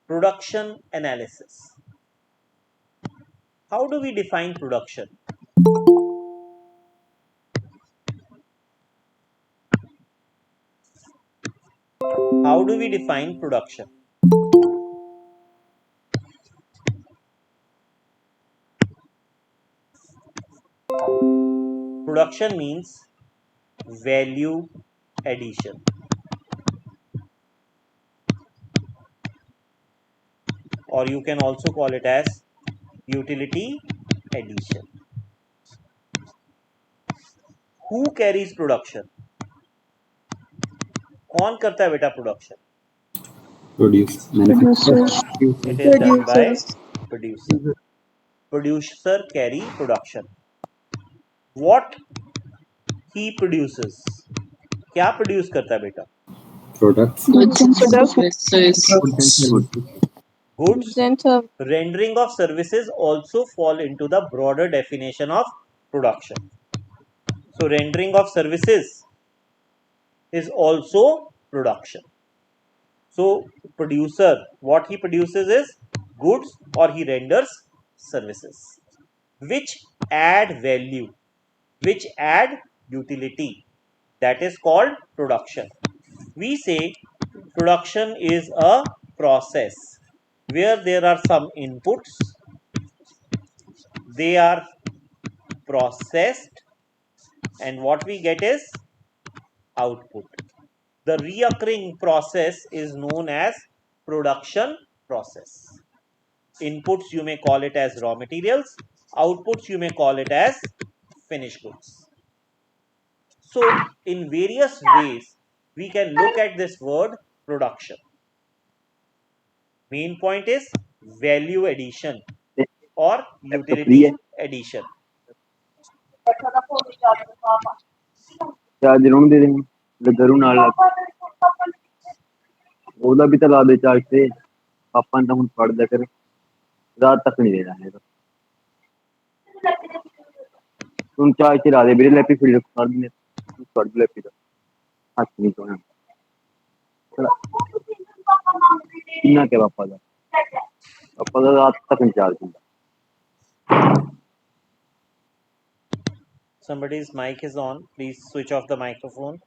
Production analysis. How do we define production? How do we define production? Production means value addition, or you can also call it as utility addition. Who carries production? कौन करता है बेटा production? Producers. It is done by Producers. producer. Producer carry production. What he produces? क्या produce करता है बेटा? Products. Goods and services. Goods and services. rendering of services also fall into the broader definition of production. So rendering of services is also production. So producer, what he produces is goods or he renders services which add value, which add utility. That is called production. We say production is a process where there are some inputs, they are processed, and what we get is output. The reoccurring process is known as production process. Inputs you may call it as raw materials, outputs you may call it as finished goods. So in various ways we can look at this word production. Main point is value addition or utility addition. Charge ਨੂੰ ਦੇ ਦੇਣੀ ਲੱਗਰੂ ਨਾਲ ਉਹਦਾ ਵੀ ਤਾਂ ਲਾ ਦੇ charge ਤੇ ਆਪਾਂ ਤਾਂ ਹੁਣ ਪੜਦਾ ਕਰ ਰਾਤ ਤੱਕ ਨਹੀਂ ਦੇਣਾ ਹੈਗਾ तुम चार्ज चला दे मेरे लैपी फिर पढ़ लैपी का हाथ नहीं सोना कितना क्या पापा का रात तक नहीं चार्ज होता Somebody's mic is on. Please switch off the microphone.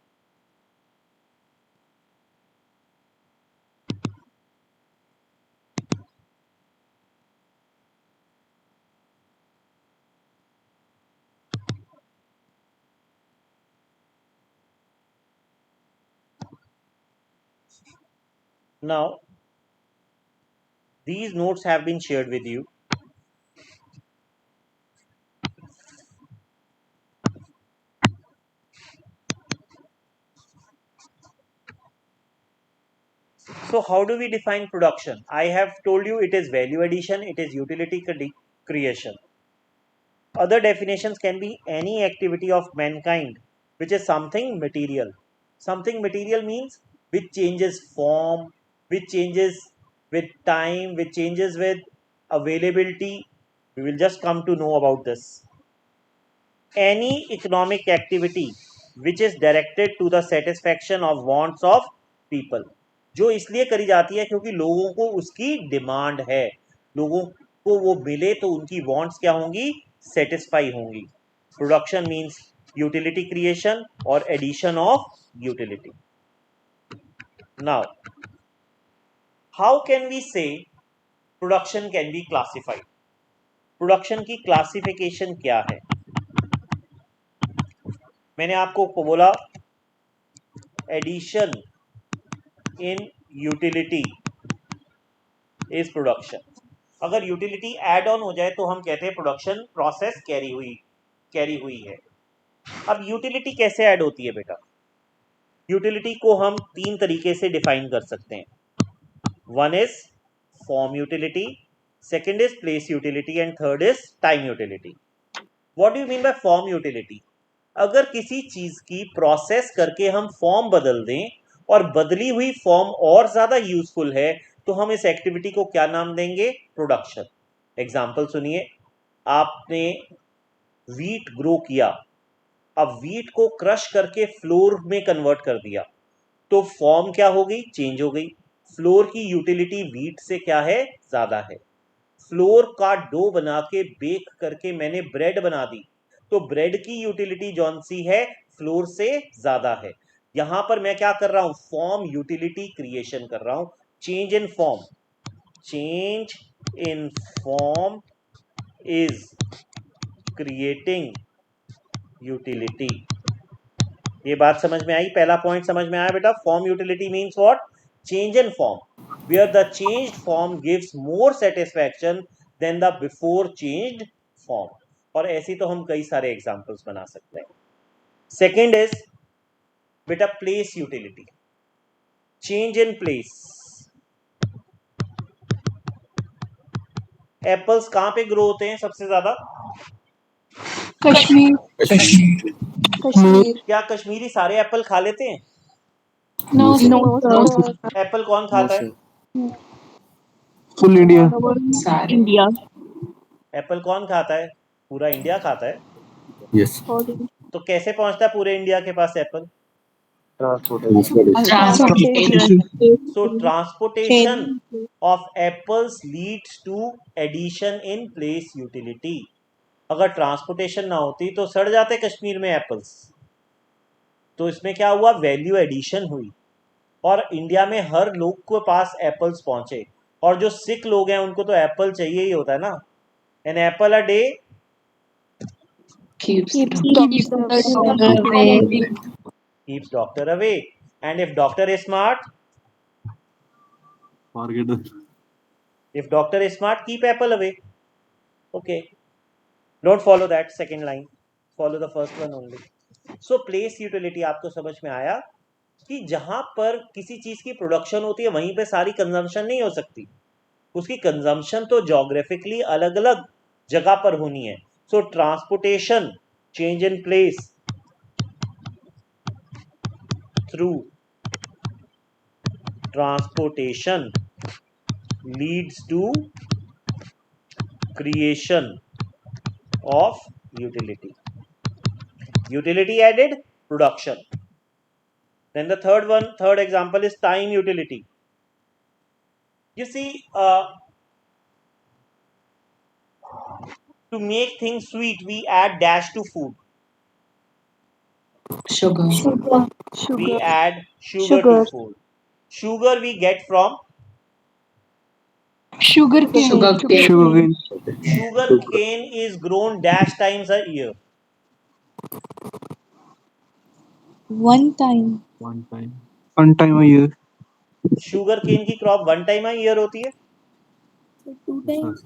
Now, these notes have been shared with you. So how do we define production? I have told you it is value addition, it is utility creation. Other definitions can be any activity of mankind which is something material. Something material means which changes form, which changes with time, which changes with availability. We will just come to know about this. Any economic activity which is directed to the satisfaction of wants of people, जो इसलिए करी जाती है क्योंकि लोगों को उसकी demand है, लोगों को वो मिले तो उनकी वांट्स क्या होंगी, सेटिस्फाई होंगी. प्रोडक्शन मीन्स यूटिलिटी क्रिएशन और addition of utility. Now how can we say production can be classified? Production की क्लासिफिकेशन क्या है? मैंने आपको बोला addition in utility is production. अगर यूटिलिटी ऐड ऑन हो जाए तो हम कहते हैं प्रोडक्शन प्रोसेस कैरी हुई है. अब यूटिलिटी कैसे ऐड होती है बेटा? यूटिलिटी को हम तीन तरीके से डिफाइन कर सकते हैं. One is form utility, second is place utility and third is time utility. What do you mean by form utility? अगर किसी चीज की प्रोसेस करके हम फॉर्म बदल दें और बदली हुई फॉर्म और ज्यादा यूजफुल है तो हम इस एक्टिविटी को क्या नाम देंगे? प्रोडक्शन. एग्जाम्पल सुनिए. आपने वीट ग्रो किया, अब वीट को क्रश करके फ्लोर में कन्वर्ट कर दिया तो फॉर्म क्या हो गई? चेंज हो गई. फ्लोर की यूटिलिटी व्हीट से क्या है, ज्यादा है। फ्लोर का डो बना के बेक करके मैंने ब्रेड बना दी, तो ब्रेड की यूटिलिटी जौन सी है, फ्लोर से ज्यादा है। यहां पर मैं क्या कर रहा हूं, फॉर्म यूटिलिटी क्रिएशन कर रहा हूं। Change in form, change in form is creating utility. ये बात समझ में आई, पहला पॉइंट समझ में आया बेटा। Form utility means what, change in form, where the changed form gives more satisfaction than the before changed form. और ऐसी तो हम कई सारे एग्जांपल्स बना सकते हैं। सेकंड इज बेटा place utility, change in place. Apples कहां पे ग्रो होते हैं सबसे ज्यादा, कश्मीर क्या कश्मीरी सारे एप्पल खा लेते हैं? नो No, सर एप्पल कौन खाता है? Full India. India. एप्पल कौन खाता है? पूरा इंडिया खाता है। यस। तो कैसे पहुंचता है पूरे इंडिया के पास apple? Transportation So transportation of apples leads to addition in place utility. अगर ट्रांसपोर्टेशन ना होती तो सड़ जाते कश्मीर में एप्पल्स। तो इसमें क्या हुआ, वैल्यू एडिशन हुई, और इंडिया में हर लोग के पास एप्पल्स पहुंचे। और जो सिक लोग हैं उनको तो एप्पल चाहिए ही होता है ना। An apple a day keeps Keeps the the doctor doctor away. away. keeps doctor away, and if doctor is smart, if doctor is smart, keep apple away. Okay, don't follow that second line, follow the first one only. So place utility आपको समझ में आया कि जहां पर किसी चीज की प्रोडक्शन होती है वहीं पे सारी कंजम्पशन नहीं हो सकती, उसकी कंजम्पशन तो जोग्राफिकली अलग अलग जगह पर होनी है। So transportation, change in place through transportation leads to creation of utility. Utility added, production. Then the third example is time utility. You see, to make things sweet, we add dash to food. Sugar. We add sugar to food. Sugar we get from Sugar cane. Sugarcane. sugar cane is grown dash times a year. One time. One time a year. Sugar cane की crop one time a year होती है? Two times.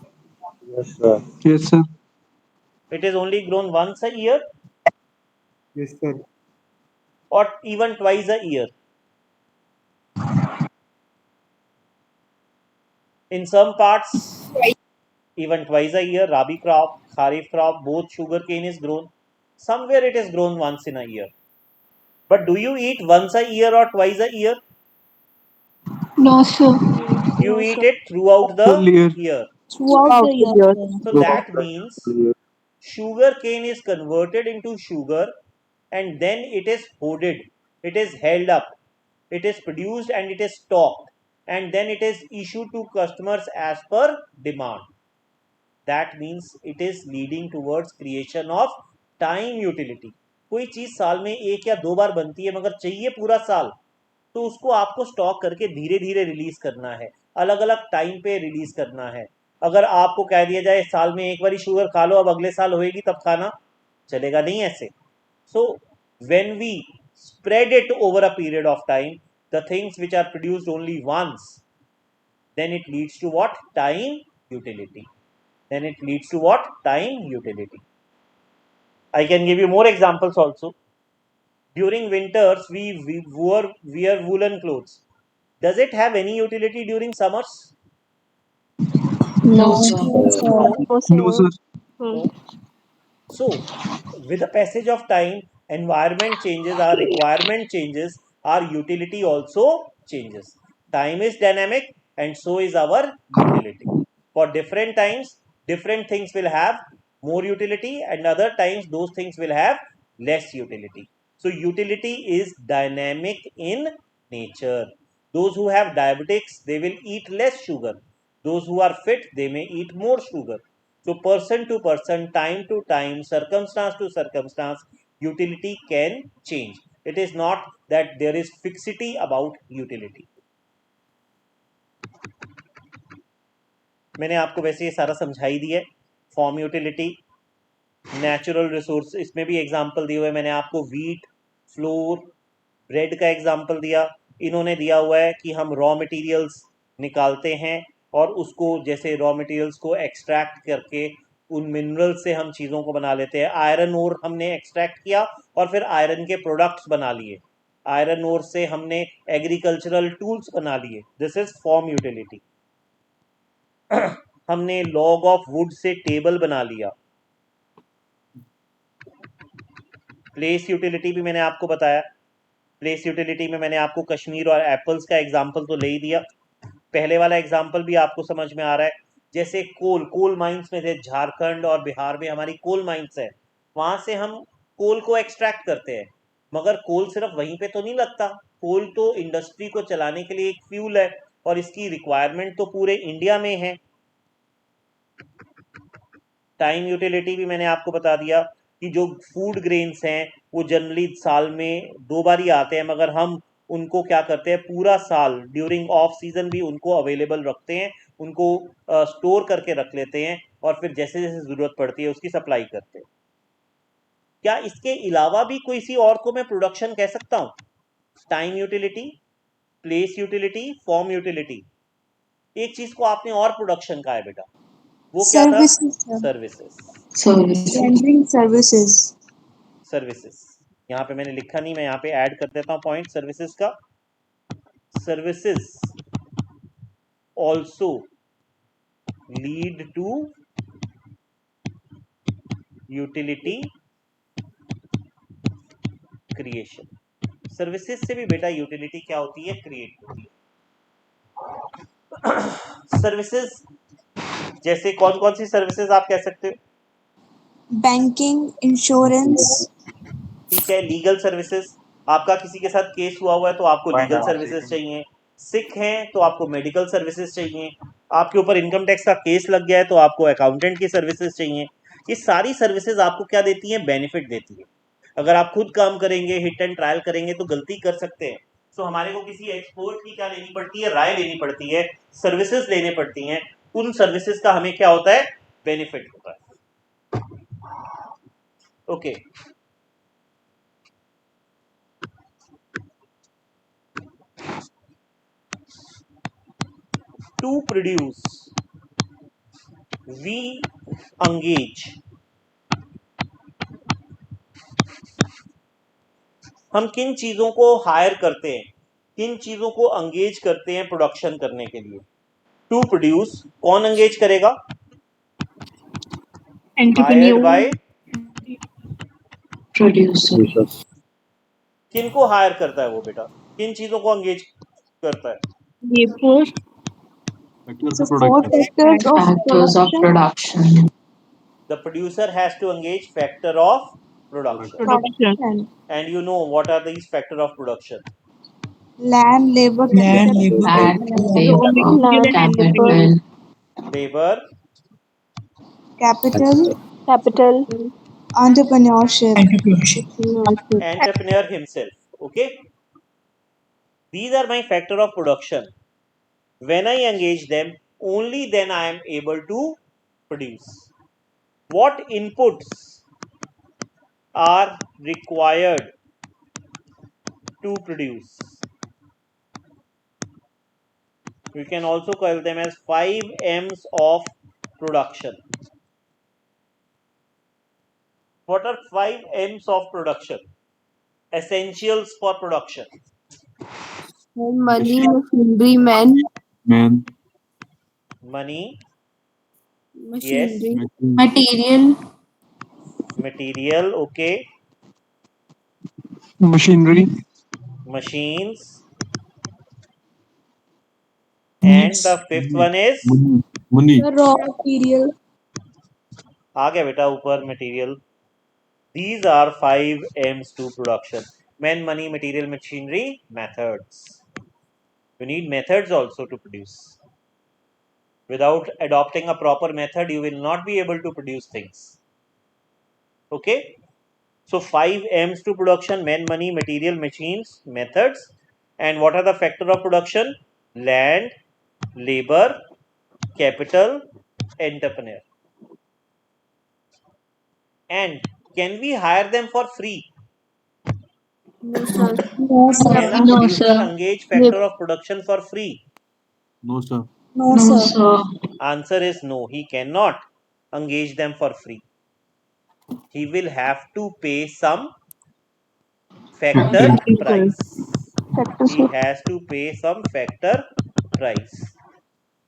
Yes, sir. Yes, sir. It is only grown once a year Yes, sir. or even twice a year. In some parts, even twice a year. Rabi crop, kharif crop, both sugar cane is grown. Somewhere it is grown once in a year. But do you eat once a year or twice a year? No, sir. You eat it throughout the Full year. year. Throughout the year. So that means sugar cane is converted into sugar and then it is hoarded, it is held up, it is produced and it is stocked, and then it is issued to customers as per demand. That means it is leading towards creation of time utility. कोई चीज साल में एक या दो बार बनती है मगर चाहिए पूरा साल, तो उसको आपको स्टॉक करके धीरे धीरे रिलीज करना है, अलग अलग टाइम पे रिलीज करना है। अगर आपको कह दिया जाए साल में एक बार शुगर खा लो, अब अगले साल होएगी तब खाना, चलेगा नहीं ऐसे। So when we spread it over a period of time, the things which are produced only once, then it leads to what, time utility. Then it leads to what, time utility. I can give you more examples also. During winters we wear woolen clothes. Does it have any utility during summers? No, sir. No, sir. So with the passage of time, environment changes, our requirement changes, our utility also changes. Time is dynamic and so is our utility. For different times different things will have more utility and other times those things will have less utility. So utility is dynamic in nature. Those who have diabetics, they will eat less sugar. Those who are fit, they may eat more sugar. So person to person, time to time, circumstance to circumstance, utility can change. It is not that there is fixity about utility. मैंने आपको वैसे ये सारा समझा ही दिया है. Form utility, natural resource, इसमें भी एग्जांपल दिए हुए. मैंने आपको वीट, फ्लोर, ब्रेड का एग्जांपल दिया. इन्होंने दिया हुआ है कि हम रॉ मटेरियल्स निकालते हैं और उसको जैसे रॉ मटेरियल्स को एक्सट्रैक्ट करके उन मिनरल से हम चीज़ों को बना लेते हैं. आयरन ओर हमने एक्सट्रैक्ट किया और फिर आयरन के प्रोडक्ट्स बना लिए. आयरन ओर से हमने एग्रीकल्चरल टूल्स बना लिए. This is form utility. हमने लॉग ऑफ वुड से टेबल बना लिया. प्लेस यूटिलिटी भी मैंने आपको बताया. प्लेस यूटिलिटी में मैंने आपको कश्मीर और एप्पल्स का एग्जांपल तो ले ही दिया. पहले वाला एग्जांपल भी आपको समझ में आ रहा है. जैसे कोल माइंस में थे, झारखंड और बिहार में हमारी कोल माइंस है. वहाँ से हम कोल को एक्सट्रैक्ट करते हैं, मगर कोल सिर्फ वहीं पे तो नहीं लगता. कोल तो इंडस्ट्री को चलाने के लिए एक फ्यूल है और इसकी रिक्वायरमेंट तो पूरे इंडिया में है. टाइम यूटिलिटी भी मैंने आपको बता दिया कि जो फूड ग्रेन्स हैं वो जनरली साल में 2 बार ही आते हैं, मगर हम उनको क्या करते हैं, पूरा साल ड्यूरिंग ऑफ सीजन भी उनको अवेलेबल रखते हैं, उनको स्टोर करके रख लेते हैं और फिर जैसे जैसे ज़रूरत पड़ती है उसकी सप्लाई करते हैं. क्या इसके अलावा भी कोई सी और को मैं प्रोडक्शन कह सकता हूँ? Time utility, place utility, form utility. एक चीज़ को आपने और प्रोडक्शन कहा है बेटा, वो क्या था? सर्विसेज. Rendering services. सर्विसेज यहाँ पे मैंने लिखा नहीं, मैं यहाँ पे ऐड कर देता हूँ पॉइंट सर्विसेज का. Services also lead to utility creation. Services से भी बेटा यूटिलिटी क्या होती है? क्रिएट होती है. सर्विसेज जैसे कौन कौन सी सर्विसेज आप कह सकते हो? Banking, insurance, ठीक है. लीगल सर्विसेज, आपका किसी के साथ केस हुआ है तो आपको लीगल सर्विसेज चाहिए. सिक हैं तो आपको मेडिकल सर्विसेज चाहिए. आपके ऊपर इनकम टैक्स का केस लग गया है तो आपको अकाउंटेंट की सर्विसेज चाहिए. ये सारी सर्विसेज आपको क्या देती हैं? बेनिफिट देती है. अगर आप खुद काम करेंगे, हिट एंड ट्रायल करेंगे तो गलती कर सकते हैं. तो हमारे को किसी एक्सपर्ट की क्या लेनी पड़ती है? राय लेनी पड़ती है, सर्विसेज लेने पड़ती हैं. उन सर्विसेज का हमें क्या होता है? बेनिफिट होता है. Okay. To produce, we engage. हम किन चीज़ों को हायर करते हैं, किन चीज़ों को एंगेज करते हैं प्रोडक्शन करने के लिए? टू प्रोड्यूस, कौन एंगेज करेगा? Hired by Producer. किन को हायर करता है वो बेटा? किन चीज़ों को एंगेज करता है? Labor. so 4 factors of Factors of production. production. The producer has to engage factor of production. Production. And you know what are these factor of production? Land, labor, Land, capital, labor, capital, Labor, capital, entrepreneurship. entrepreneur himself. Okay, these are my factor of production. When I engage them, only then I am able to produce. What inputs are required to produce? We can also call them as 5 M's of production. What are 5 M's of production? Essentials for production. Money, machinery, men. Money, Machinery. yes. material, Material, okay. Machinery, Machines. And the fifth one is money, The raw material. आ गया बेटा ऊपर material. These are 5 M's to production: men, money, material, machinery, methods. You need methods also to produce. Without adopting a proper method, you will not be able to produce things. Okay? So 5 M's to production: men, money, material, machines, methods. And what are the factors of production? Land, labor, capital, entrepreneur. And can we hire them for free? No, sir. No, Can a no, producer sir. engage factor of production for free? No, sir. No, No, sir. sir. Answer is no. He cannot engage them for free. He will have to pay some factor price. He has to pay some factor price.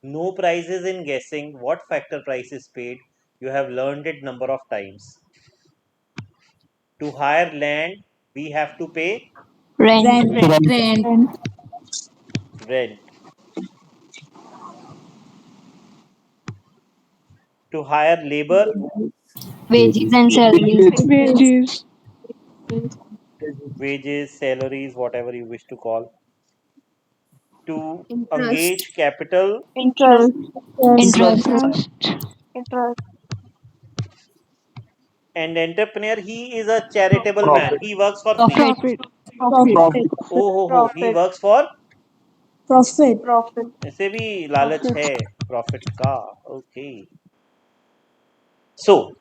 No prizes in guessing what factor price is paid. You have learned it number of times. To hire land, we have to pay Rent. Rent. Rent. rent. To hire labor, Wages and salaries. Wages. wages, salaries, whatever you wish to call. To Interest. engage capital, Interest. Interest. Interest. and entrepreneur, he is a charitable man. Profit. He works for free. Profit. Profit. Oh, he works for, Profit. Profit. ऐसे भी लालच है profit का. Okay. So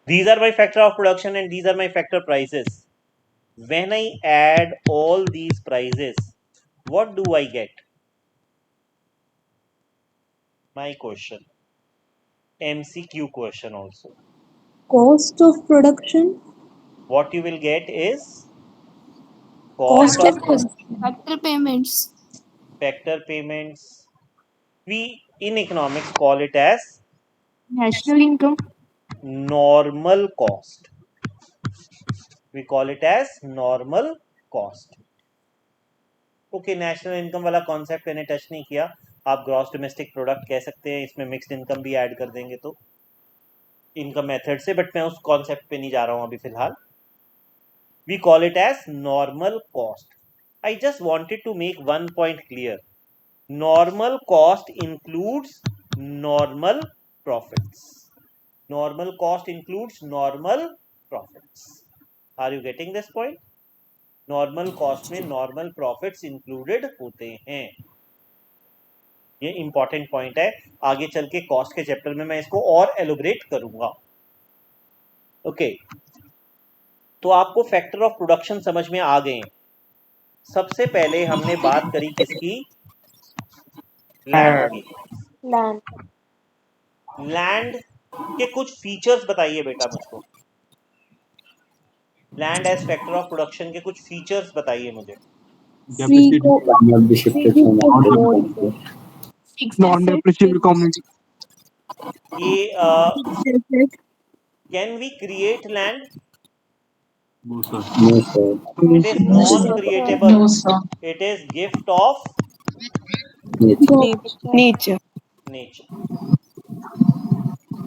these are my factor of production and these are my factor prices. When I add all these prices, what do I get? My question. MCQ question also. Cost of production. What you will get is Cost cost of of factor payments. factor payments. We in economics call it as National income. normal cost. We call it as normal cost. Okay, national income वाला concept मैंने touch नहीं किया. आप gross domestic product कह सकते हैं, इसमें mixed income भी ऐड कर देंगे तो इनकम मेथड से, बट मैं उस कॉन्सेप्ट पे नहीं जा रहा हूं अभी फिलहाल. We call it as normal cost. I just wanted to make one point clear. Normal cost includes normal profits. Normal cost includes normal profits. Are you getting this point? Normal cost में normal profits included होते हैं. ये important point है. आगे चल के cost के chapter में मैं इसको और एलोबरेट करूंगा. ओके, तो आपको फैक्टर ऑफ प्रोडक्शन समझ में आ गए. सबसे पहले हमने बात करी किसकी? लैंड की. Land. लैंड के कुछ फीचर्स बताइए बेटा मुझको. Land age factor of production के कुछ फीचर्स बताइए मुझे. Free go. Cannot be shifted from one to the other. Non-depreciable community. ये can we create land? No, sir. No, sir. It is non-creatable. No, sir. It is gift of Nature. nature.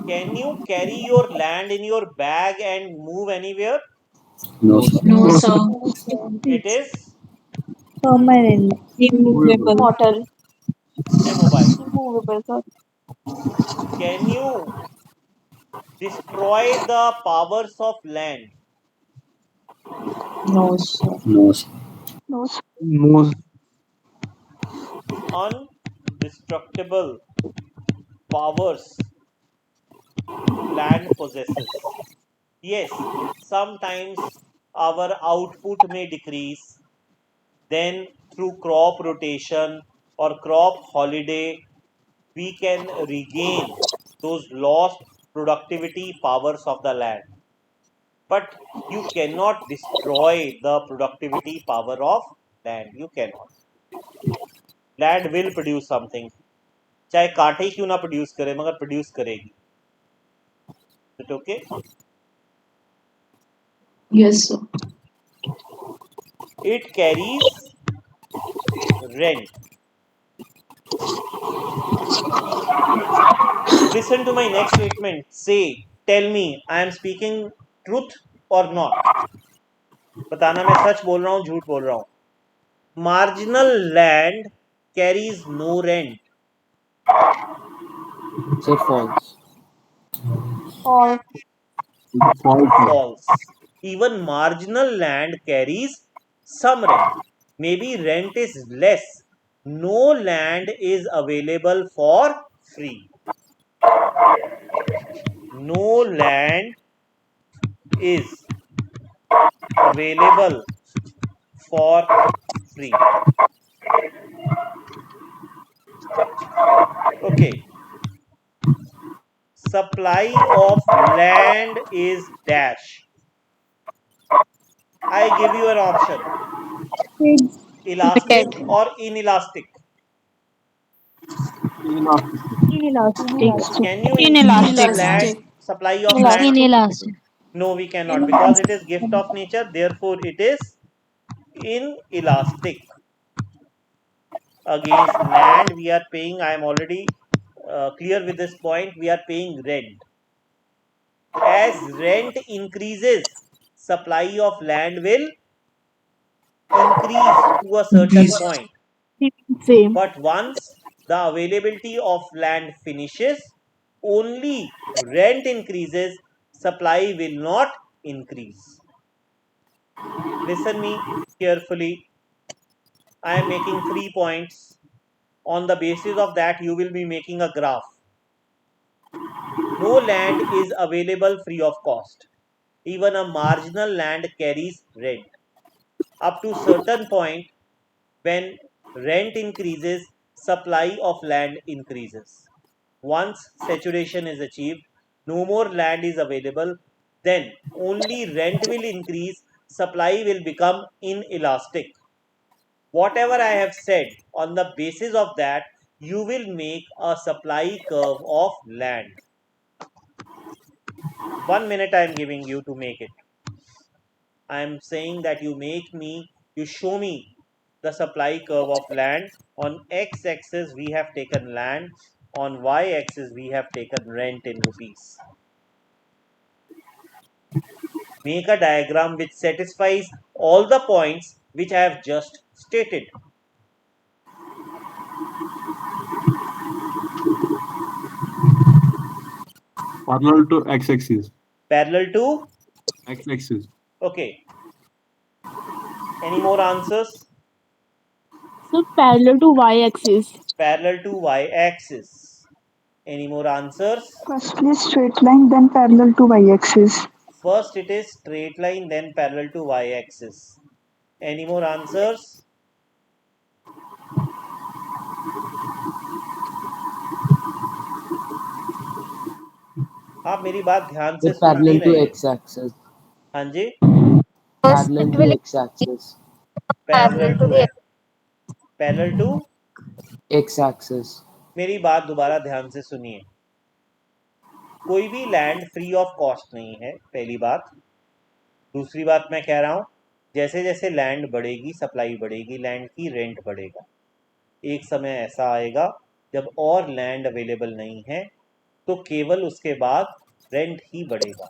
Can you carry your land in your bag and move anywhere? No, sir. No, sir. It is Permanent. Immovable. Mortal. immobile. Immovable. Sir. Can you destroy the powers of land? No, sir. No, sir. No. No. Undestructible powers land possesses. Yes, sometimes our output may decrease. Then through crop rotation or crop holiday, we can regain those lost productivity powers of the land. But you cannot destroy the productivity power of land. You cannot. Land will produce something. चाहे कांटे ही क्यों ना produce करे, मगर produce करेगी. Is it okay? Yes, sir. It carries rent. Listen to my next statement. Say, tell me, I am speaking truth or not. बताना मैं सच बोल रहा हूँ, झूठ बोल रहा हूँ. marginal land carries no rent. Sir, false. False. False. False. Even marginal land carries some rent. Maybe rent is less. No land is available for free. No land is available for free. Okay. Supply of land is dash. I give you an option. Elastic or inelastic. Inelastic. Can you increase Inelastic. land supply of land? Inelastic. No, we cannot, because it is gift of nature, therefore it is inelastic. Against land we are paying, I am already clear with this point, we are paying rent. As rent increases, supply of land will increase to a certain point. Same. But once the availability of land finishes, only rent increases, supply will not increase. Listen me carefully. I am making 3 points. On the basis of that, you will be making a graph. No land is available free of cost. Even a marginal land carries rent. Up to certain point, when rent increases, supply of land increases. Once saturation is achieved, no more land is available, then only rent will increase, supply will become inelastic. Whatever I have said, on the basis of that, you will make a supply curve of land. 1 minute I am giving you to make it. I am saying that you show me the supply curve of land. On x axis we have taken land, on y axis we have taken rent in rupees. Make a diagram which satisfies all the points which I have just stated. Parallel to x-axis. Parallel to X-axis. okay. Any more answers? So parallel to y-axis. Parallel to y-axis. Any more answers? Firstly, straight line, then parallel to y-axis. First it is straight line, then parallel to y-axis. Any more answers? आप मेरी बात ध्यान से Sir, सुन नहीं parallel to रहे। x-axis. हाँ जी, Parallel to x-axis. Parallel to X-axis. मेरी बात दोबारा ध्यान से सुनिए। कोई भी लैंड फ्री ऑफ कॉस्ट नहीं है, पहली बात। दूसरी बात मैं कह रहा हूँ, जैसे जैसे लैंड बढ़ेगी, सप्लाई बढ़ेगी, लैंड की रेंट बढ़ेगा। एक समय ऐसा आएगा जब और लैंड अवेलेबल नहीं है, तो केवल उसके बाद रेंट ही बढ़ेगा।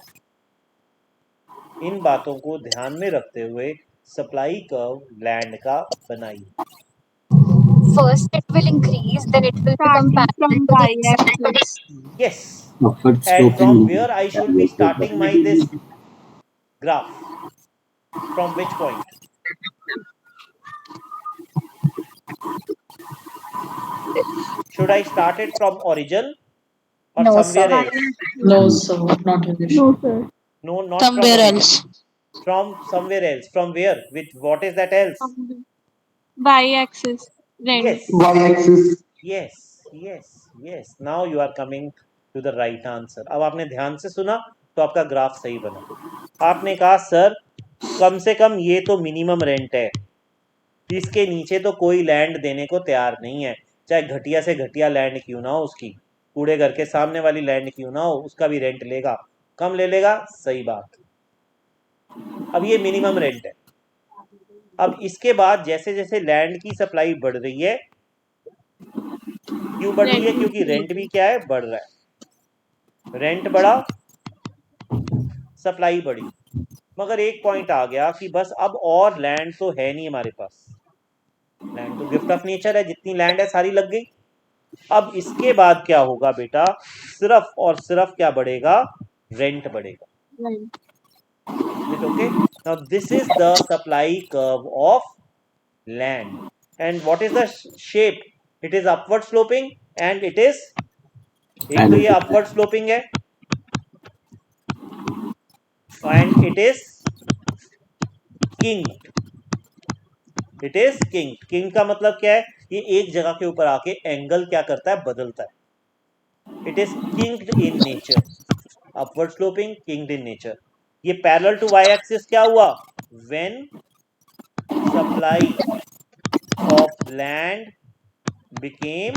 इन बातों को ध्यान में रखते हुए सप्लाई कर्व लैंड का बनाइए। First it will increase, then it will become Starting parallel from to the y-axis. Yes, Upward and from sloping. where I should be starting my this graph? From which point? Should I start it from origin or No, somewhere sir. else? No, sir, not in this. No, sir. No, not Somewhere from origin. else. From somewhere else. From where? With what is that else? Y-axis. Rent. Yes. Y-axis. Yes, yes, yes. Now you are coming to the right answer. अब आपने ध्यान से सुना तो आपका graph सही बना। आपने कहा सर कम से कम ये तो मिनिमम रेंट है, इसके नीचे तो कोई लैंड देने को तैयार नहीं है, चाहे घटिया से घटिया लैंड क्यों ना हो, उसकी कूड़े घर के सामने वाली लैंड क्यों ना हो, उसका भी रेंट लेगा, कम ले लेगा, सही बात। अब ये मिनिमम रेंट है। अब इसके बाद जैसे जैसे लैंड की सप्लाई बढ़ रही है, क्यों बढ़ रही है? क्योंकि रेंट भी क्या है, बढ़ रहा है। रेंट बढ़ा, सप्लाई बढ़ी, मगर एक पॉइंट आ गया कि बस अब और लैंड तो है नहीं हमारे पास, लैंड तो गिफ्ट ऑफ नेचर है, जितनी लैंड है सारी लग गई। अब इसके बाद क्या होगा बेटा, सिर्फ और सिर्फ क्या बढ़ेगा, रेंट बढ़ेगा। Right. Is it okay? Now this is the supply curve of land, and what is the shape? It is upward sloping and it is, एक तो ये upward sloping है and it is kinked. It is kinked. Kinked का मतलब क्या है, ये एक जगह के ऊपर आके एंगल क्या करता है, बदलता है। It is kinked in nature. Upward sloping, kinked in nature. ये पैरेलल टू वाई एक्सिस क्या हुआ, when supply of land became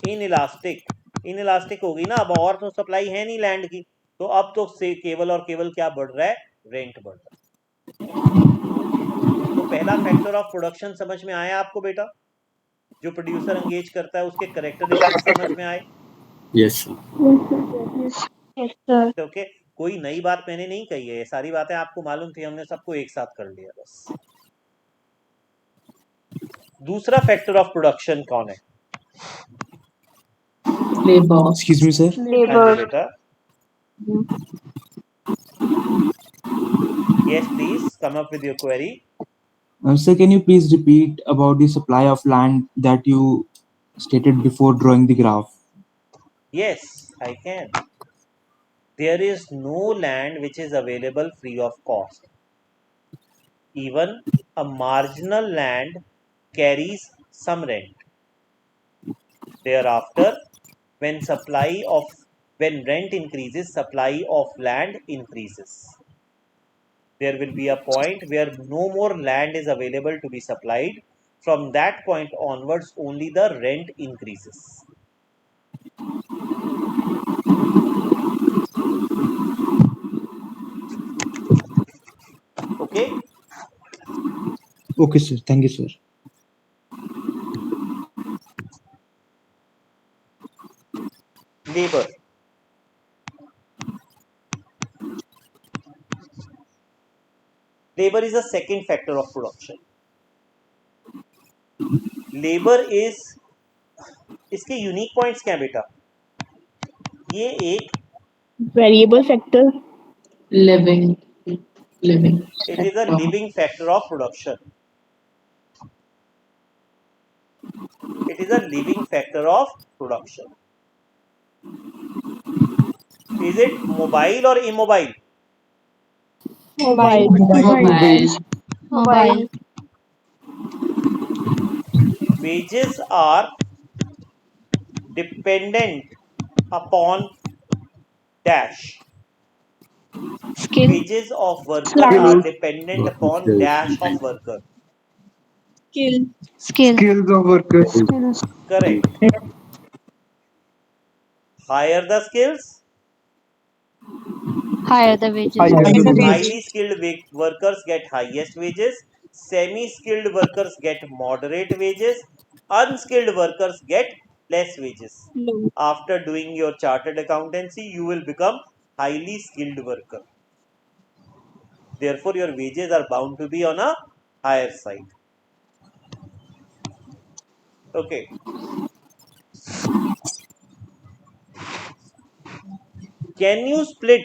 inelastic. Inelastic होगी ना, अब और तो सप्लाई है नहीं लैंड की, तो अब तो से केवल और केवल क्या बढ़ रहा है, रेंट बढ़ रहा है। तो पहला फैक्टर ऑफ प्रोडक्शन समझ में आया आपको बेटा, जो प्रोड्यूसर एंगेज करता है उसके कैरेक्टरिस्टिक्स समझ में आए। Yes, sir. Yes. Yes, sir. Okay, कोई नई बात मैंने नहीं कही है, ये सारी बातें आपको मालूम थी, हमने सबको एक साथ कर लिया बस। दूसरा फैक्टर ऑफ प्रोडक्शन कौन है, Labor. Excuse me, sir. हाँ जी बेटा, yes please come up with your query. Sir, can you please repeat about the supply of land that you stated before drawing the graph? Yes, I can. There is no land which is available free of cost. Even a marginal land carries some rent. Thereafter, when rent increases, supply of land increases. There will be a point where no more land is available to be supplied. From that point onwards, only the rent increases. Okay? Okay, sir. Thank you, sir. Labor. Labor is a second factor of production. Labor is, इसके unique points क्या है बेटा, ये एक Variable factor. Living. it is a living factor of production. It is a living factor of production. Is it mobile or immobile? Mobile. Mobile. Wages are dependent upon dash. Skill. Wages of worker are dependent upon dash of worker. Skill. Skills of workers. Skills. Correct. Higher the skills, Higher the wages. highly skilled workers get highest wages, semi-skilled workers get moderate wages, unskilled workers get less wages. Low. After doing your chartered accountancy, you will become highly skilled worker. Therefore, your wages are bound to be on a higher side. Okay. Can you split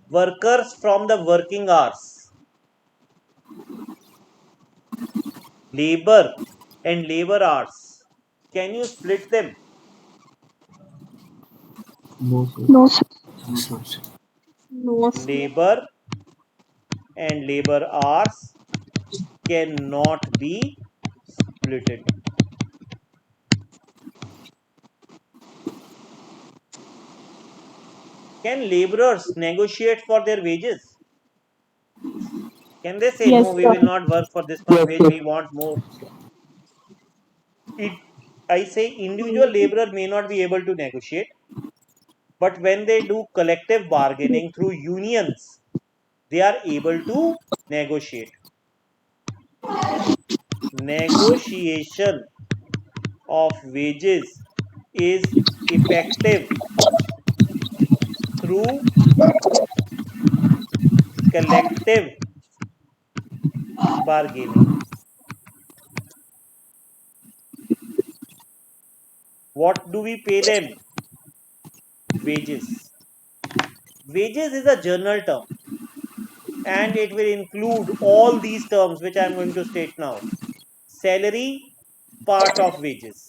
workers from the working hours? Labor and labor hours. Can you split them? No, sir. No, sir. No. Labor and labor hours cannot be splitted. Can laborers negotiate for their wages? Can they say, Yes, no, we sir. will not work for this much wage, we want more? I say individual laborer may not be able to negotiate, but when they do collective bargaining through unions, they are able to negotiate. Negotiation of wages is effective through collective bargaining. What do we pay them? Wages. Wages is a general term, and it will include all these terms which I am going to state now. Salary, part of wages.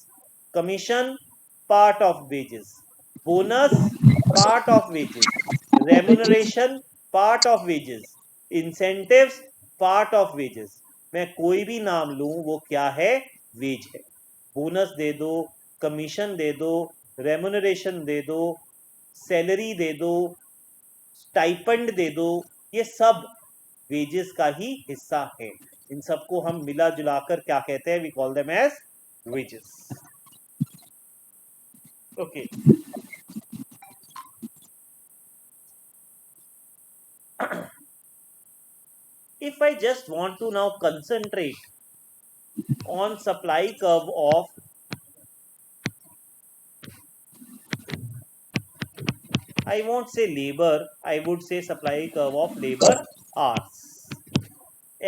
Commission, part of wages. Bonus, part of wages. Remuneration, part of wages. Incentives, part of wages. मैं कोई भी नाम लूं वो क्या है? Veg है. Bonus दे दो, कमीशन दे दो, रेमुनरेशन दे दो, सैलरी दे दो, स्टाइपेंड दे दो, ये सब वेजेस का ही हिस्सा है. इन सबको हम मिला जुलाकर क्या कहते हैं? We call them as wages. Okay. If I just want to now concentrate on supply curve of I won't say labor, I would say supply curve of labor hours.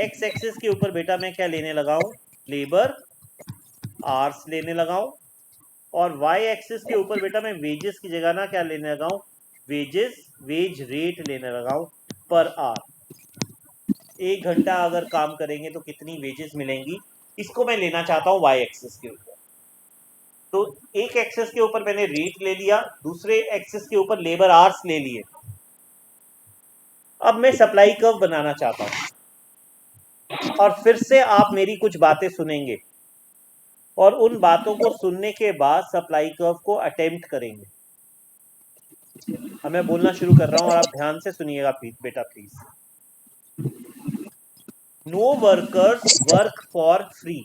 X axis के ऊपर बेटा मैं क्या लेने लगा हूं? Labour hours लेने लगा हूं. और y एक्सिस के ऊपर बेटा मैं वेजेस की जगह ना क्या लेने लगा हूं? वेज रेट लेने लगा हूं पर आवर. 1 घंटा अगर काम करेंगे तो कितनी वेजेस मिलेंगी, इसको मैं लेना चाहता हूं y एक्सिस के ऊपर. तो एक एक्सिस के ऊपर मैंने रेट ले लिया, दूसरे एक्सिस के ऊपर लेबर आवर्स ले लिए. अब मैं सप्लाई कर्व बनाना चाहता हूं, और फिर से आप मेरी कुछ बातें सुनेंगे और उन बातों को सुनने के बाद सप्लाई कर्व को अटेम्प्ट करेंगे. अब मैं बोलना शुरू कर रहा हूं और आप ध्यान से सुनिएगा बेटा please. No workers work for free.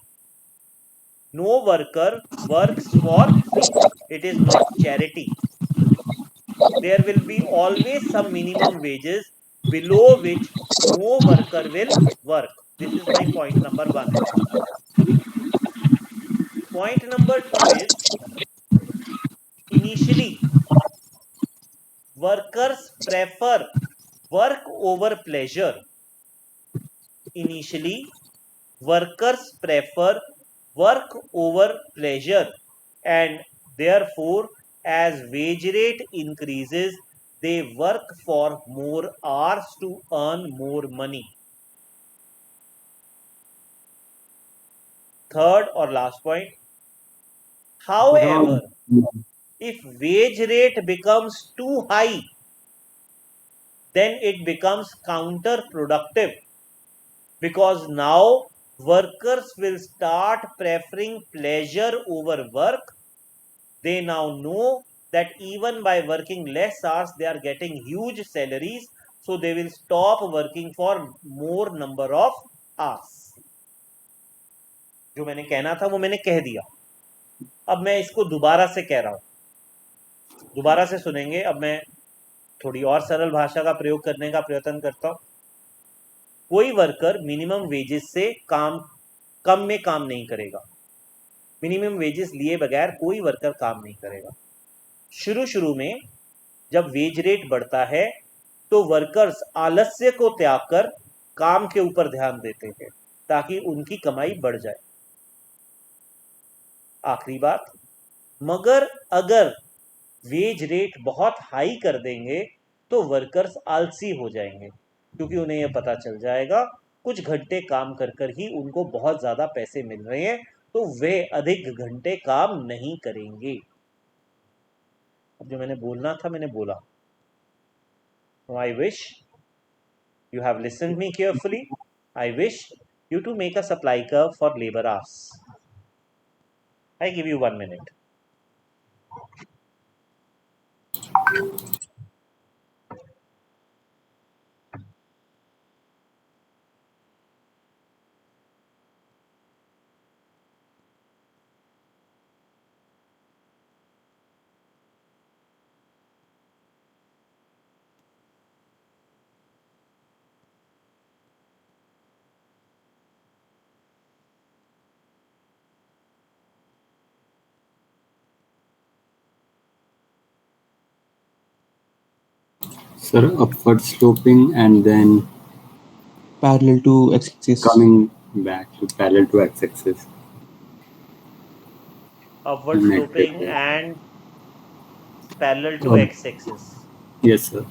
No worker works for free. It is not charity. There will be always some minimum wages below which no worker will work. This is my point number 1. Point number 2 is initially workers prefer work over pleasure. Initially workers prefer work over pleasure, and therefore as wage rate increases they work for more hours to earn more money. Third or last point, however, if wage rate becomes too high, then it becomes counterproductive, because now workers will start preferring pleasure over work. They now know that even by working less hours they are getting huge salaries, so they will stop working for more number of hours. जो मैंने कहना था वो मैंने कह दिया. अब मैं इसको दोबारा से कह रहा हूं, दोबारा से सुनेंगे. अब मैं थोड़ी और सरल भाषा का प्रयोग करने का प्रयत्न करता हूं. कोई वर्कर मिनिमम वेजेस से कम में काम नहीं करेगा. मिनिमम वेजेस लिए बगैर कोई वर्कर काम नहीं करेगा. शुरू में जब वेज रेट बढ़ता है तो वर्कर्स आलस्य को त्याग कर काम के ऊपर ध्यान देते हैं ताकि उनकी कमाई बढ़ जाए. आखिरी बात, मगर अगर वेज रेट बहुत हाई कर देंगे तो वर्कर्स आलसी हो जाएंगे, क्योंकि उन्हें यह पता चल जाएगा कुछ घंटे काम कर कर ही उनको बहुत ज़्यादा पैसे मिल रहे हैं, तो वे अधिक घंटे काम नहीं करेंगे. अब जो मैंने बोलना था मैंने बोला. I wish you have listened me carefully. I wish you to make a supply curve for labour hours. I give you 1 minute. Sir, upward sloping and then Parallel to x-axis. coming back to parallel to x-axis. upward sloping and parallel to x-axis. Yes, sir.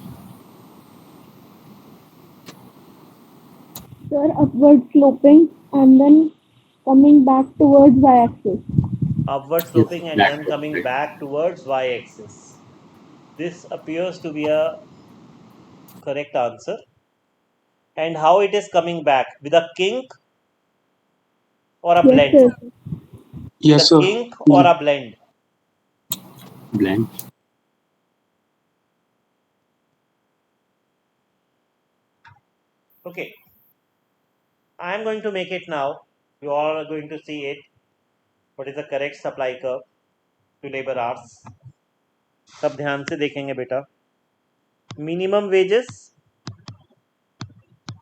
Sir, upward sloping and then coming back towards y-axis. Upward sloping and then coming back towards y-axis. This appears to be a correct answer. And how it is coming back? With a kink or a Yes, blend? sir. Yes, With a sir. kink or a blend? Blend. Okay. I am going to make it now. You all are going to see it. What is the correct supply curve to labor hours? सब ध्यान से देखेंगे बेटा. Minimum wages,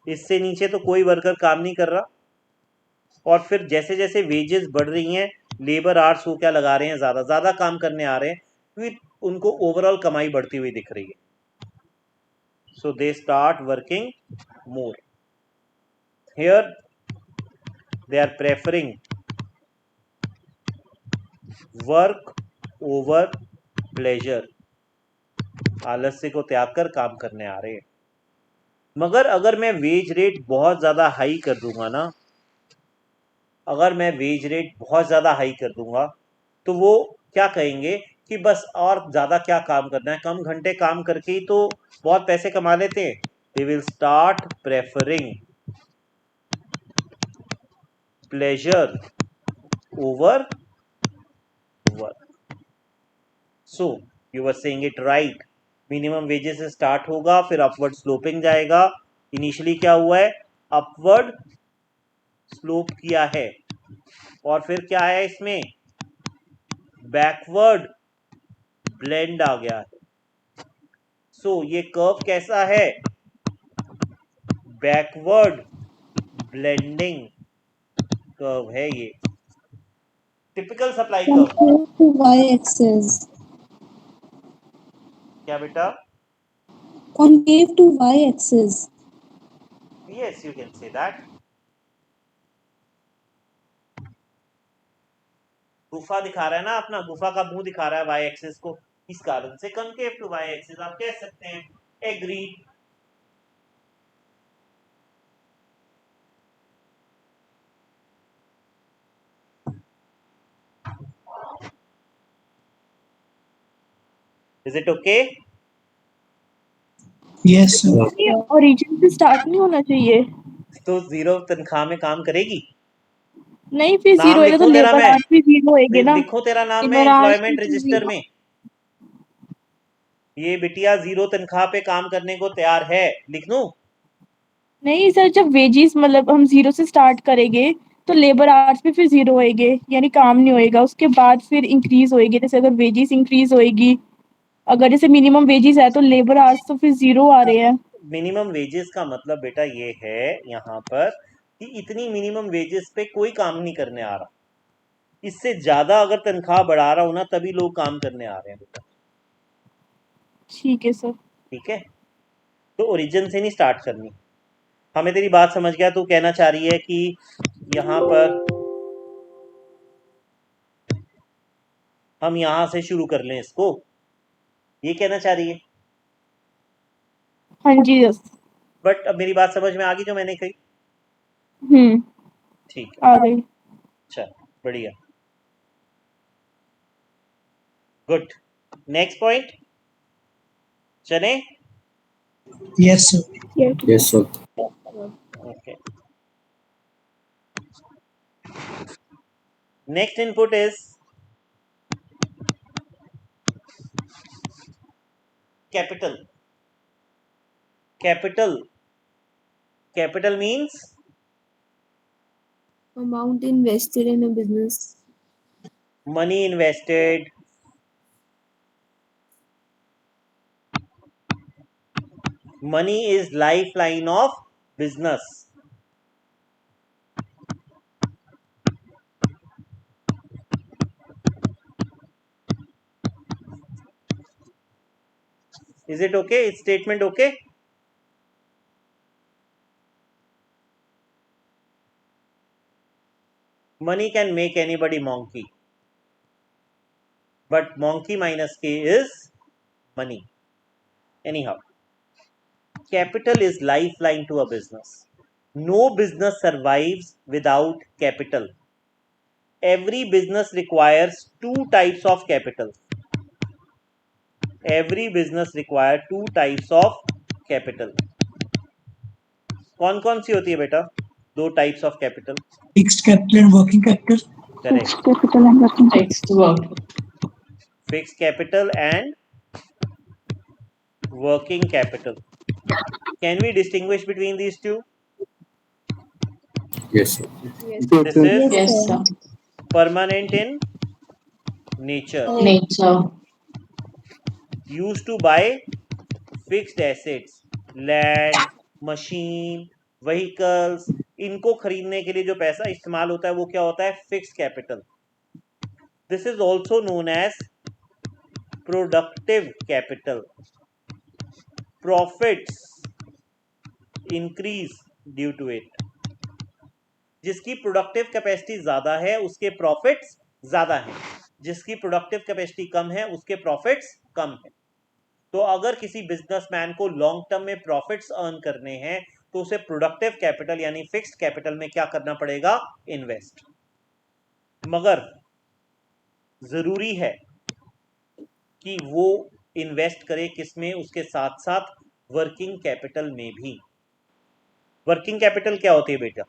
इससे नीचे तो कोई worker काम नहीं कर रहा, और फिर जैसे जैसे वेजेस बढ़ रही हैं, लेबर आवर्स वो क्या लगा रहे हैं, ज़्यादा ज़्यादा काम करने आ रहे हैं, फिर उनको ओवरऑल कमाई बढ़ती हुई दिख रही है. So they start working more. Here they are preferring work over pleasure. आलस्य को त्याग कर काम करने आ रहे हैं. मगर अगर मैं वेज रेट बहुत ज़्यादा हाई कर दूंगा ना, अगर मैं वेज रेट बहुत ज़्यादा हाई कर दूंगा, तो वो क्या कहेंगे कि बस और ज़्यादा क्या काम करना है, कम घंटे काम करके ही तो बहुत पैसे कमा लेते हैं. They will start preferring pleasure over work. So you were saying it right. Minimum wages से स्टार्ट होगा, फिर अपवर्ड स्लोपिंग जाएगा. इनिशियली क्या हुआ है, अपवर्ड स्लोप किया है, और फिर क्या है इसमें, बैकवर्ड ब्लेंड आ गया है. सो ये कर्व कैसा है, बैकवर्ड ब्लेंडिंग कर्व है ये. Typical supply curve. Concave to y-axis. क्या बेटा? Concave to y-axis. Yes, you can say that. गुफा दिखा रहा है ना, अपना गुफा का मुंह दिखा रहा है वाई एक्सिस को, इस कारण से कनकेव टू वाई एक्सिस आप कह सकते हैं. Agree. Is it okay? Yes, sir. ये ओरिजिन से स्टार्ट नहीं होना चाहिए. तो जीरो तनख्वाह में काम करेगी. नहीं, फिर नाम जीरो होएगा तो लिखो तेरा, लेबर मैं आर्ट भी जीरो होएंगे ना. लिखो तेरा नाम में Labor hours एम्प्लॉयमेंट भी तो रजिस्टर zero. में. ये बिटिया जीरो तनख्वाह पे काम करने को तैयार है, लिख दूं? नहीं सर, जब वेजेस मतलब हम जीरो से स्टार्ट करेंगे तो लेबर आवर्स भी फिर जीरो होएंगे, यानी काम नहीं होएगा. उसके बाद फिर इंक्रीज होएगी. जैसे अगर वेजेस इंक्रीज होएगी, अगर जैसे मिनिमम वेजेस है तो लेबर आवर्स तो फिर जीरो आ रहे हैं. मिनिमम वेजेस का मतलब बेटा ये है यहाँ पर कि इतनी मिनिमम वेजेस पे कोई काम नहीं करने आ रहा. इससे ज्यादा अगर तनख्वाह बढ़ा रहा हो ना, तभी लोग काम करने आ रहे हैं बेटा. ठीक है सर. ठीक है, तो ओरिजिन से नहीं स्टार्ट करनी. हमें तेरी बात समझ गया. तू कहना चाह रही है कि यहाँ पर हम यहाँ से शुरू कर लें इसको, ये कहना चाह रही है. हाँ जी. यस. बट अब मेरी बात समझ में आ गई जो मैंने कही. ठीक है, आ गई. चल बढ़िया, गुड. नेक्स्ट पॉइंट चले. Yes, sir. Yes, sir. Okay. Next input is capital. Capital means Amount invested in a business. money invested, money is lifeline of business. Is it okay? Is statement okay? Money can make anybody monkey. but monkey minus k is money. Anyhow, capital is lifeline to a business. No business survives without capital. Every business requires two types of capital. Every business requires two types of capital. कौन कौन सी होती है बेटा? दो types of capital. Fixed capital and working capital. Correct. Fixed capital and working capital. Fixed work. Fixed capital and working capital. Can we distinguish between these two? Yes, sir. This is Yes, sir. permanent in nature. Nature. Used to buy fixed assets, land, machine, vehicles. इनको खरीदने के लिए जो पैसा इस्तेमाल होता है वो क्या होता है? Fixed capital. This is also known as productive capital. Profits increase due to it. जिसकी प्रोडक्टिव कैपेसिटी ज़्यादा है उसके प्रॉफिट्स ज़्यादा हैं, जिसकी प्रोडक्टिव कैपेसिटी कम है उसके प्रॉफिट्स कम है. तो अगर किसी बिजनेसमैन को लॉन्ग टर्म में प्रॉफिट्स अर्न करने हैं तो उसे प्रोडक्टिव कैपिटल यानी फिक्स्ड कैपिटल में क्या करना पड़ेगा? इन्वेस्ट. मगर ज़रूरी है कि वो इन्वेस्ट करे किसमें? उसके साथ साथ वर्किंग कैपिटल में भी. वर्किंग कैपिटल क्या होती है बेटा?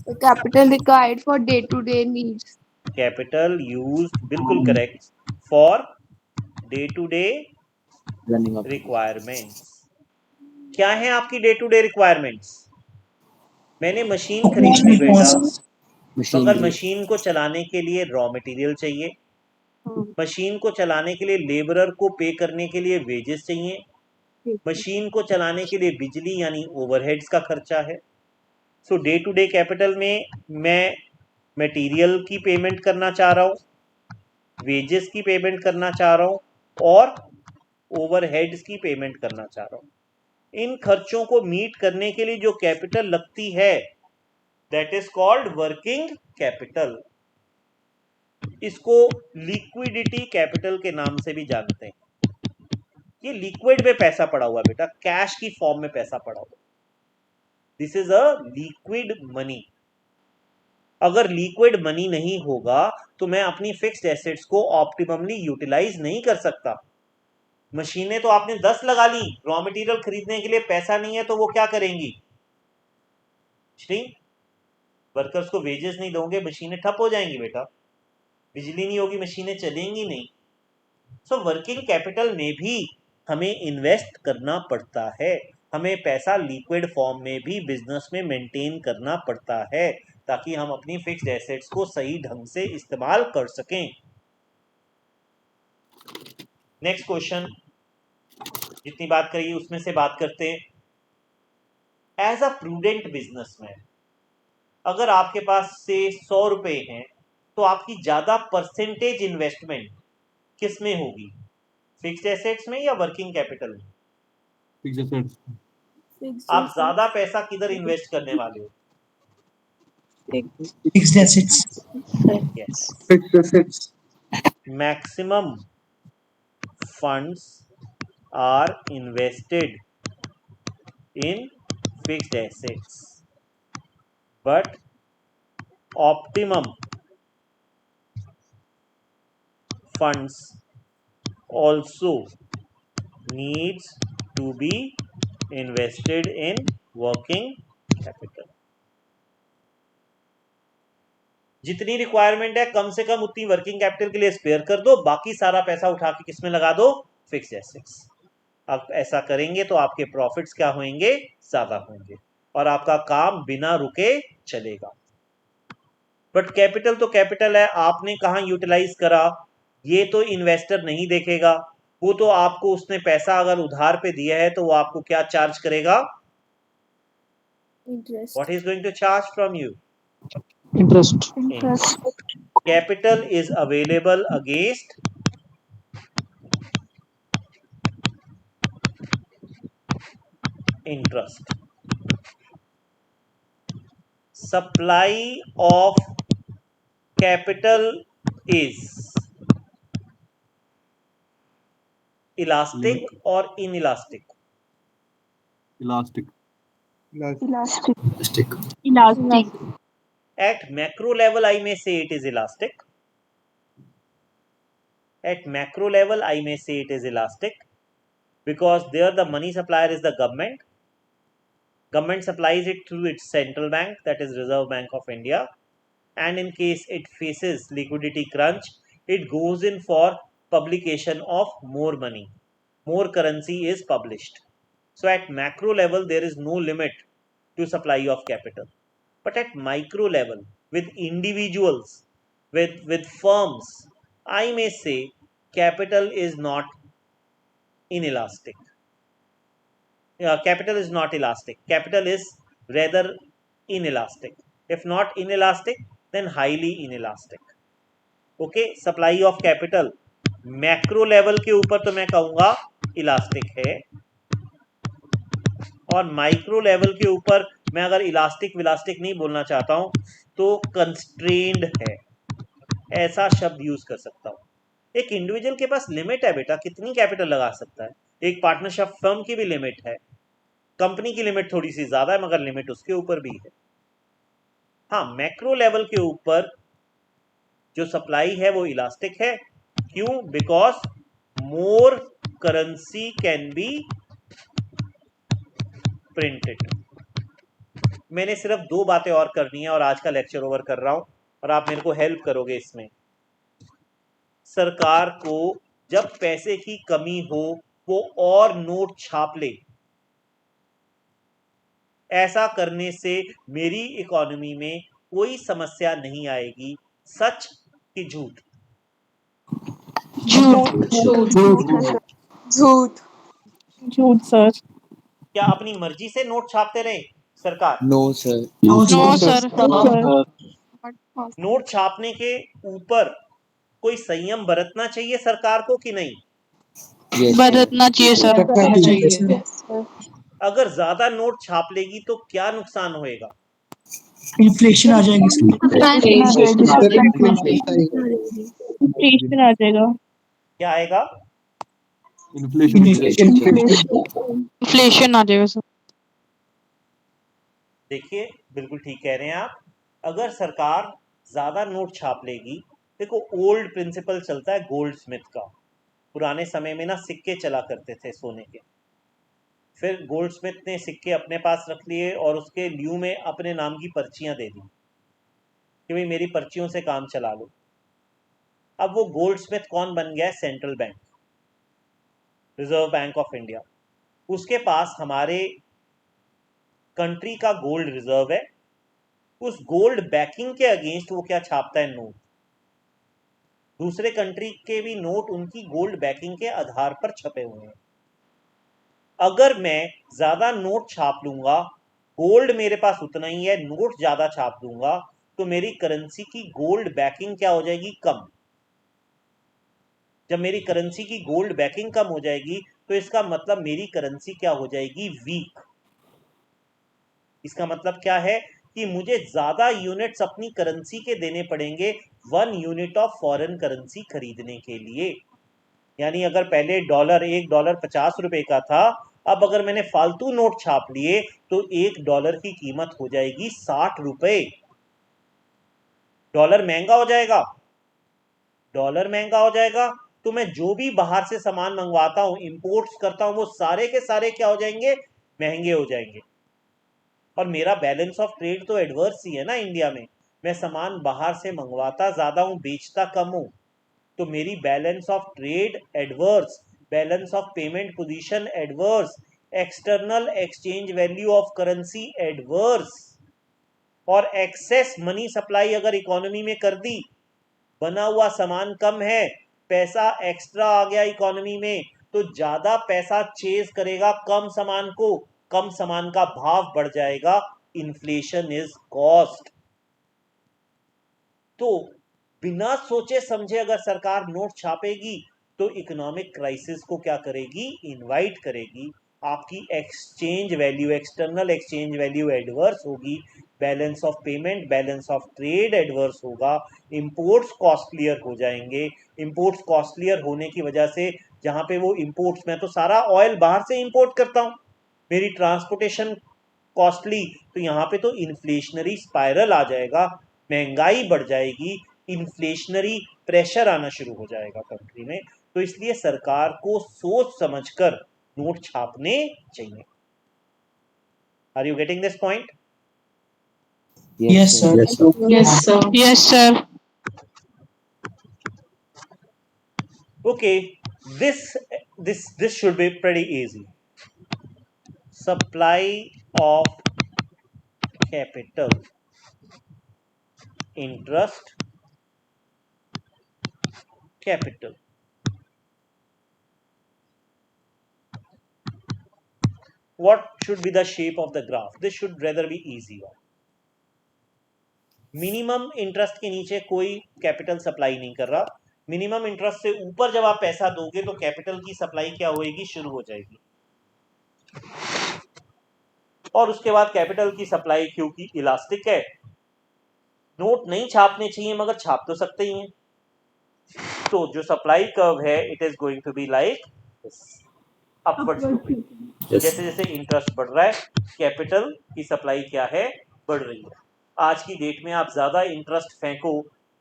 The capital required for day-to-day needs. Capital use, बिल्कुल correct, for day to day Running up. Requirements. क्या है आपकी डे टू डे रिक्वायरमेंट्स? मैंने मशीन खरीदी बेटा, मगर मशीन को चलाने के लिए रॉ मटेरियल चाहिए, मशीन को चलाने के लिए लेबरर को पे करने के लिए वेजेस चाहिए, मशीन को चलाने के लिए बिजली यानी ओवरहेड्स का खर्चा है. सो डे टू डे कैपिटल में मैं मटेरियल की पेमेंट करना चाह रहा हूँ, वेजेस की पेमेंट करना चाह रहा हूँ और ओवरहेड्स की पेमेंट करना चाह रहा हूँ. इन खर्चों को मीट करने के लिए जो कैपिटल लगती है that is called working capital. इसको लिक्विडिटी कैपिटल के नाम से भी जानते हैं. ये लिक्विड में पैसा पड़ा हुआ बेटा, कैश की फॉर्म में पैसा पड़ा हुआ. This is a liquid money. अगर लिक्विड मनी नहीं होगा तो मैं अपनी फिक्स्ड एसेट्स को ऑप्टिममली यूटिलाइज नहीं कर सकता. मशीनें तो आपने 10 लगा ली, रॉ मटेरियल खरीदने के लिए पैसा नहीं है तो वो क्या करेंगी? श्री, वर्कर्स को वेजेस नहीं दोगे, मशीनें ठप हो जाएंगी बेटा. बिजली नहीं होगी, मशीनें चलेंगी नहीं. सो वर्किंग कैपिटल में भी हमें इन्वेस्ट करना पड़ता है. हमें पैसा लिक्विड फॉर्म में भी बिजनेस में मेंटेन करना पड़ता है ताकि हम अपनी फिक्स्ड एसेट्स को सही ढंग से इस्तेमाल कर सकें. नेक्स्ट क्वेश्चन, जितनी बात करी उसमें से बात करते हैं. एज अ प्रूडेंट बिजनेसमैन, अगर आपके पास से 100 रुपए हैं तो आपकी ज़्यादा परसेंटेज इन्वेस्टमेंट किस में होगी? फिक्स्ड एसेट्स में या वर्किंग कैपिटल में? आप ज़्यादा पैसा किधर इन्वेस्ट करने वाले हो? Fixed assets. Yes. Fixed assets. Maximum funds are invested in fixed assets, but optimum funds also needs to be invested in working capital. जितनी रिक्वायरमेंट है कम से कम उतनी वर्किंग कैपिटल के लिए स्पेयर कर दो, बाकी सारा पैसा उठा के किस में लगा दो? Fixed assets. आप ऐसा करेंगे तो आपके प्रॉफिट्स क्या होंगे? ज़्यादा होंगे और आपका काम बिना रुके चलेगा. बट कैपिटल तो कैपिटल है, आपने कहाँ यूटिलाइज करा ये तो इन्वेस्टर नहीं देखेगा. वो तो आपको, उसने पैसा अगर उधार पे दिया है तो वो आपको क्या चार्ज करेगा? Interest. What is going to charge from you? Interest. Capital is available against interest. Supply of capital is elastic और inelastic? Elastic Elastic. Stick. Elastic. At macro level, I may say it is elastic. At macro level, I may say it is elastic because there the money supplier is the government. Government supplies it through its central bank, that is Reserve Bank of India. And in case it faces liquidity crunch, it goes in for publication of more money. More currency is published. So at macro level, there is no limit to supply of capital. But at micro level, with individuals, with firms, I may say capital is not inelastic. Capital is not elastic. Capital is rather inelastic. If not inelastic, then highly inelastic. Okay, supply of capital macro level के ऊपर तो मैं कहूंगा elastic है, और micro level के ऊपर मैं अगर इलास्टिक विलास्टिक नहीं बोलना चाहता हूं तो कंस्ट्रेन्ड है, ऐसा शब्द यूज कर सकता हूं. एक इंडिविजुअल के पास लिमिट है बेटा, कितनी कैपिटल लगा सकता है. एक पार्टनरशिप फर्म की भी लिमिट है, कंपनी की लिमिट थोड़ी सी ज्यादा है मगर लिमिट उसके ऊपर भी है. हाँ, मैक्रो लेवल के ऊपर जो सप्लाई है वो इलास्टिक है. क्यों? Because more currency can be printed. मैंने सिर्फ 2 बातें और करनी है और आज का लेक्चर ओवर कर रहा हूं और आप मेरे को हेल्प करोगे इसमें. सरकार को जब पैसे की कमी हो वो और नोट छाप ले. ऐसा करने से मेरी इकोनॉमी में कोई समस्या नहीं आएगी. सच कि झूठ? झूठ. झूठ सर. क्या अपनी मर्जी से नोट छापते रहे सरकार? No, sir. No, sir. Note छापने के ऊपर कोई संयम बरतना चाहिए सरकार को कि नहीं? Yes, sir. बरतना चाहिए सर. अगर ज्यादा नोट छाप लेगी तो क्या नुकसान होएगा? इन्फ्लेशन आ जाएगी. इन्फ्लेशन आ जाएगा. क्या आएगा? इन्फ्लेशन आ जाएगा सर. देखिए, बिल्कुल ठीक कह रहे हैं आप. अगर सरकार ज्यादा नोट छाप लेगी, देखो ओल्ड प्रिंसिपल चलता है गोल्ड स्मिथ का. पुराने समय में ना सिक्के चला करते थे सोने के. फिर गोल्ड स्मिथ ने सिक्के अपने पास रख लिए और उसके ल्यू में अपने नाम की पर्चियां दे दी कि भाई मेरी पर्चियों से काम चला लो. अब वो गोल्ड स्मिथ कौन बन गया? Central bank, reserve bank of India. उसके पास हमारे कंट्री का गोल्ड रिजर्व है. उस गोल्ड बैकिंग के अगेंस्ट वो क्या छापता है? नोट. दूसरे कंट्री के भी नोट उनकी गोल्ड बैकिंग के आधार पर छपे हुए हैं. अगर मैं ज्यादा नोट छाप लूंगा, गोल्ड मेरे पास उतना ही है, नोट ज्यादा छाप दूंगा, तो मेरी करेंसी की गोल्ड बैकिंग क्या हो जाएगी? कम. जब मेरी करेंसी की गोल्ड बैकिंग कम हो जाएगी तो इसका मतलब मेरी करेंसी क्या हो जाएगी? वीक. इसका मतलब क्या है कि मुझे ज्यादा यूनिट्स अपनी करेंसी के देने पड़ेंगे 1 यूनिट ऑफ फॉरेन करेंसी खरीदने के लिए. यानी अगर पहले $1 50 रुपए का था, अब अगर मैंने फालतू नोट छाप लिए तो $1 की कीमत हो जाएगी 60 रुपए. डॉलर महंगा हो जाएगा. डॉलर महंगा हो जाएगा तो मैं जो भी बाहर से सामान मंगवाता हूं, इंपोर्ट्स करता हूं, वो सारे के सारे क्या हो जाएंगे? महंगे हो जाएंगे. और मेरा बैलेंस ऑफ ट्रेड तो एडवर्स ही है ना इंडिया में. मैं सामान बाहर से मंगवाता ज्यादा हूं, बेचता कम हूं, तो मेरी balance of trade adverse, balance of payment position adverse, external exchange value of currency adverse. और एक्सेस मनी सप्लाई अगर इकोनॉमी में कर दी, बना हुआ सामान कम है, पैसा एक्स्ट्रा आ गया इकोनॉमी में, तो ज्यादा पैसा चेज करेगा कम सामान को, कम सामान का भाव बढ़ जाएगा. Inflation is cost. तो बिना सोचे समझे अगर सरकार नोट छापेगी तो इकोनॉमिक क्राइसिस को क्या करेगी? इनवाइट करेगी. आपकी exchange value, external exchange value adverse होगी, balance of payment, balance of trade adverse होगा, इंपोर्ट्स कॉस्टलियर हो जाएंगे. इंपोर्ट्स कॉस्टलियर होने की वजह से जहाँ पे वो इंपोर्ट्स, मैं तो सारा ऑयल बाहर से इंपोर्ट करता हूँ, मेरी ट्रांसपोर्टेशन कॉस्टली, तो यहाँ पे तो इन्फ्लेशनरी स्पाइरल आ जाएगा, महंगाई बढ़ जाएगी, इन्फ्लेशनरी प्रेशर आना शुरू हो जाएगा कंट्री में। तो इसलिए सरकार को सोच समझकर नोट छापने चाहिए। Are you getting this point? Yes, sir. Yes, sir. Yes, sir. Yes, sir. Okay, this should be pretty easy. Supply of capital, interest, capital. What should be the shape of the graph? This should rather be easy one. Minimum interest के नीचे कोई capital supply नहीं कर रहा, minimum interest से ऊपर जब आप पैसा दोगे तो कैपिटल की सप्लाई क्या होगी, शुरू हो जाएगी। और उसके बाद कैपिटल की सप्लाई क्योंकि इलास्टिक है, नोट नहीं छापने चाहिए मगर छाप तो सकते ही हैं। तो जो सप्लाई कर्व है it is going to be like upward sloping. Yes. जैसे जैसे इंटरेस्ट बढ़ रहा है कैपिटल की सप्लाई क्या है, बढ़ रही है। आज की डेट में आप ज्यादा इंटरेस्ट फेंको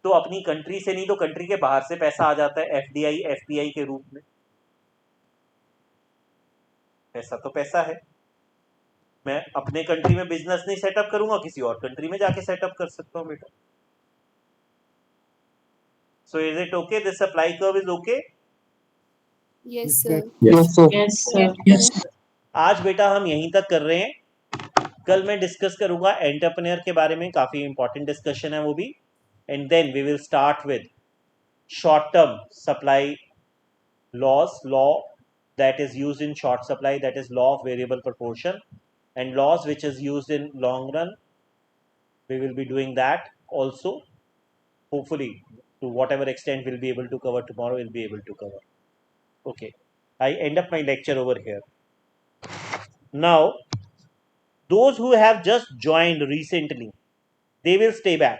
तो अपनी कंट्री से नहीं तो कंट्री के बाहर से पैसा आ जाता है एफडीआई एफपीआई के रूप में। पैसा तो पैसा है, मैं अपने कंट्री में बिजनेस नहीं सेटअप करूंगा, किसी और कंट्री में जाके सेटअप कर सकता हूं बेटा। So is it okay, this supply curve is okay? Yes, sir. Yes. Yes, sir. Yes, sir. आज बेटा हम यहीं तक कर रहे हैं, कल मैं डिस्कस करूंगा एंटरप्रेन्योर के बारे में, काफी इंपॉर्टेंट डिस्कशन है वो भी। And then we will start with short term supply loss, law that is used in short supply, that is law of variable proportion, and laws which is used in long run. We will be doing that also, hopefully to whatever extent we'll be able to cover tomorrow, we'll be able to cover. Okay, I end up my lecture over here. Now those who have just joined recently, they will stay back.